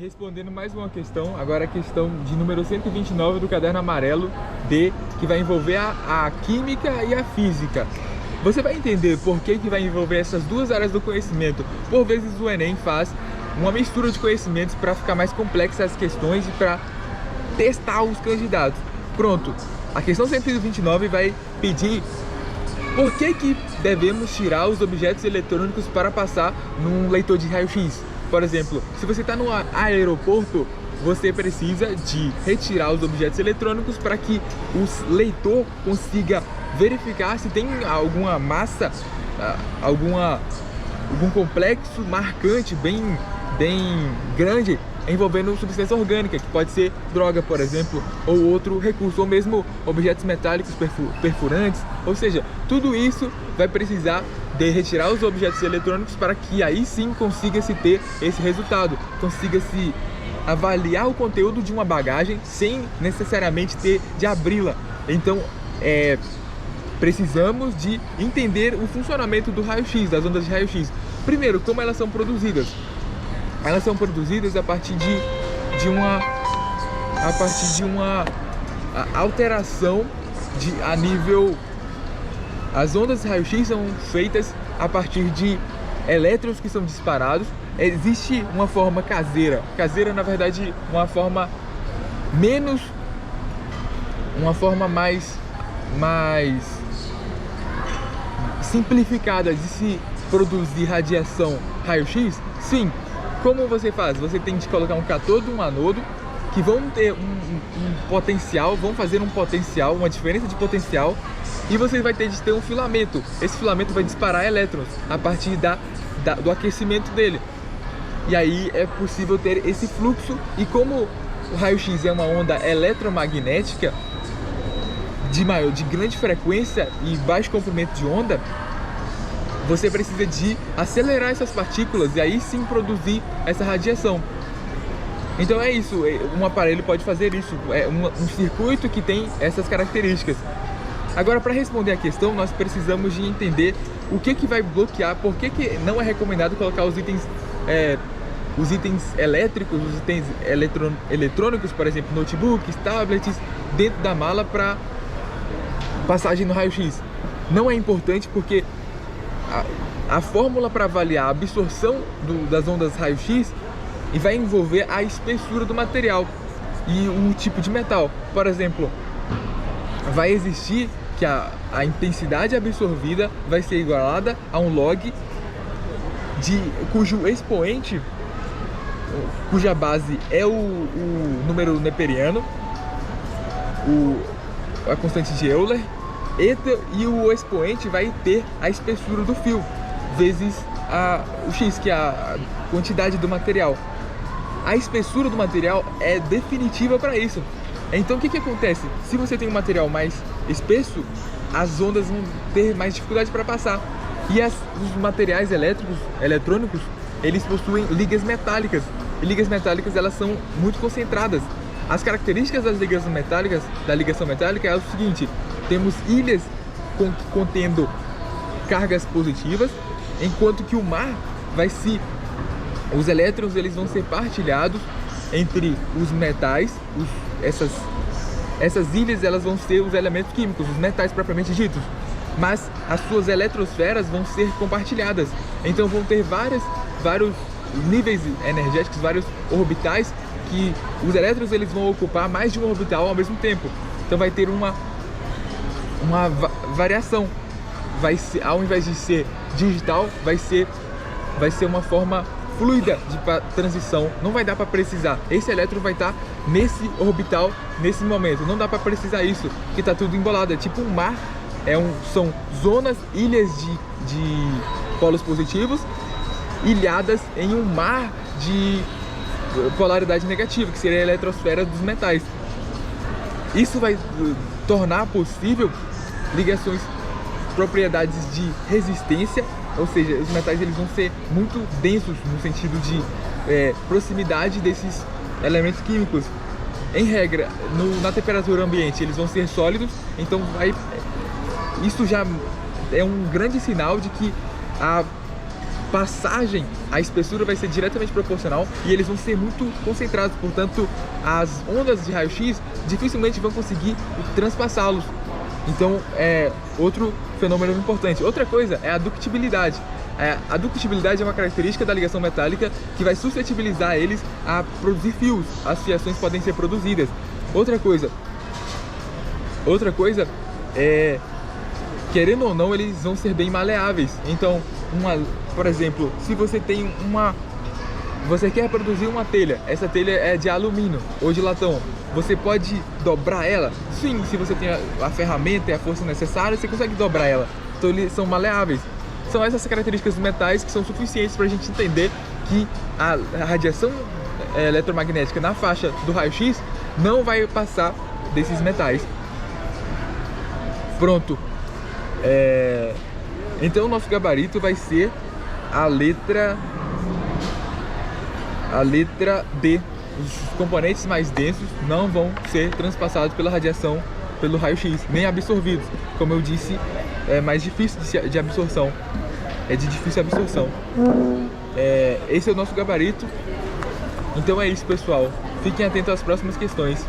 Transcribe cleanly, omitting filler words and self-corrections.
Respondendo mais uma questão, agora a questão de número 129 do caderno amarelo D, que vai envolver a química e a física. Você vai entender por que vai envolver essas duas áreas do conhecimento. Por vezes o Enem faz uma mistura de conhecimentos para ficar mais complexas as questões e para testar os candidatos. Pronto, a questão 129 vai pedir por que devemos tirar os objetos eletrônicos para passar num leitor de raio-x. Por exemplo, se você está no aeroporto, você precisa de retirar os objetos eletrônicos para que o leitor consiga verificar se tem alguma massa, algum complexo marcante bem grande envolvendo substância orgânica, que pode ser droga, por exemplo, ou outro recurso, ou mesmo objetos metálicos perfurantes. Ou seja, tudo isso vai precisar de retirar os objetos eletrônicos para que aí sim consiga-se ter esse resultado, consiga-se avaliar o conteúdo de uma bagagem sem necessariamente ter de abri-la. Então, precisamos de entender o funcionamento do raio-x, das ondas de raio-x. Primeiro, como elas são produzidas. Elas são produzidas a partir de uma alteração a nível. As ondas de raio-x são feitas a partir de elétrons que são disparados. Existe uma forma caseira. Caseira, na verdade, uma forma mais simplificada de se produzir radiação raio-x. Sim. Como você faz? Você tem que colocar um cátodo e um anodo que vão ter um potencial, vão fazer um potencial, uma diferença de potencial, e você vai ter de ter um filamento. Esse filamento vai disparar elétrons a partir do aquecimento dele. E aí é possível ter esse fluxo, e como o raio-x é uma onda eletromagnética de grande frequência e baixo comprimento de onda, você precisa de acelerar essas partículas e aí sim produzir essa radiação. Então é isso, um aparelho pode fazer isso, é um circuito que tem essas características. Agora, para responder a questão, nós precisamos de entender o que vai bloquear, por que não é recomendado colocar os itens elétricos, os itens eletrônicos, por exemplo, notebooks, tablets, dentro da mala para passagem no raio-x. Não é importante porque a fórmula para avaliar a absorção das ondas raio-x vai envolver a espessura do material e o tipo de metal. Por exemplo, vai existir que a intensidade absorvida vai ser igualada a um log cujo expoente, cuja base é o número neperiano, a constante de Euler, e o expoente vai ter a espessura do fio vezes o x, que é a quantidade do material. A espessura do material é definitiva para isso. Então o que acontece? Se você tem um material mais espesso, as ondas vão ter mais dificuldade para passar. E os materiais eletrônicos, eles possuem ligas metálicas. E ligas metálicas, elas são muito concentradas. As características da ligação metálica é o seguinte: temos ilhas contendo cargas positivas, enquanto que o mar os elétrons eles vão ser partilhados entre os metais. Essas ilhas elas vão ser os elementos químicos, os metais propriamente ditos, mas as suas eletrosferas vão ser compartilhadas. Então vão ter vários níveis energéticos, vários orbitais, que os elétrons eles vão ocupar mais de um orbital ao mesmo tempo. Então vai ter uma variação. Ao invés de ser digital, vai ser uma forma fluida de transição. Não vai dar para precisar. Esse elétron vai estar nesse orbital nesse momento. Não dá para precisar isso, porque está tudo embolado. É tipo um mar. São zonas, ilhas de polos positivos ilhadas em um mar de polaridade negativa, que seria a eletrosfera dos metais. Isso vai tornar possível ligações, propriedades de resistência, ou seja, os metais eles vão ser muito densos no sentido de proximidade desses elementos químicos. Em regra, na temperatura ambiente eles vão ser sólidos, então isso já é um grande sinal de que passagem, a espessura vai ser diretamente proporcional e eles vão ser muito concentrados, portanto as ondas de raio-x dificilmente vão conseguir transpassá-los. Então é outro fenômeno importante. Outra coisa é a ductibilidade. A ductibilidade é uma característica da ligação metálica que vai suscetibilizar eles a produzir fios. As fiações podem ser produzidas. Outra coisa é, querendo ou não, eles vão ser bem maleáveis. Então, por exemplo, se você tem você quer produzir uma telha, essa telha é de alumínio ou de latão, você pode dobrar ela? Sim, se você tem a ferramenta e a força necessária, você consegue dobrar ela. Então eles são maleáveis. São essas características dos metais que são suficientes para a gente entender que a radiação eletromagnética na faixa do raio-x não vai passar desses metais. Pronto. Então o nosso gabarito vai ser a letra D. Os componentes mais densos não vão ser transpassados pela radiação, pelo raio-x, nem absorvidos. Como eu disse, é mais difícil de absorção. É de difícil absorção. Esse é o nosso gabarito. Então é isso, pessoal. Fiquem atentos às próximas questões.